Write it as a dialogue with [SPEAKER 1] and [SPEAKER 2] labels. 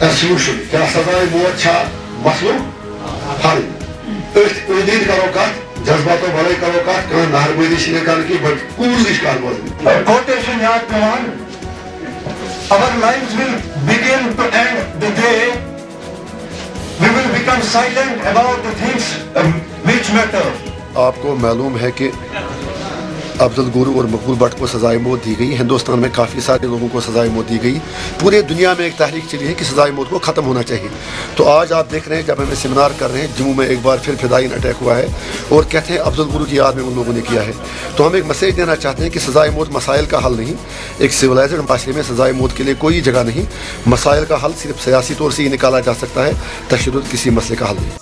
[SPEAKER 1] एसोल्यूशन क्या सजाए मौत छा मसलो हल उदीद करो कत जज्बातों भले करो कत कहाँ नारबदी शिने कर की बट कूल इश्कार बोल
[SPEAKER 2] कोटेशन याद पेवान our lives will begin to end the day we will become silent about the things which matter.
[SPEAKER 1] आपको मालूम है कि अफजल गुरु और मकबूल भट्ट को सजाए मौत दी गई। हिंदुस्तान में काफ़ी सारे लोगों को सजाए मौत दी गई। पूरे दुनिया में एक तहरीक चली है कि सजाए मौत को ख़त्म होना चाहिए। तो आज आप देख रहे हैं जब हमें सेमिनार कर रहे हैं, जम्मू में एक बार फिर फिदायीन अटैक हुआ है और कहते हैं अफजल गुरु की याद में उन लोगों ने किया है। तो हम एक मैसेज देना चाहते हैं कि सजाए मौत मसाइल का हल नहीं, एक सिविलाइज्ड माशरे में सजाए मौत के लिए कोई जगह नहीं। मसाइल का हल सिर्फ सियासी तौर से ही निकाला जा सकता है, तशद्दुद किसी मसले का हल नहीं।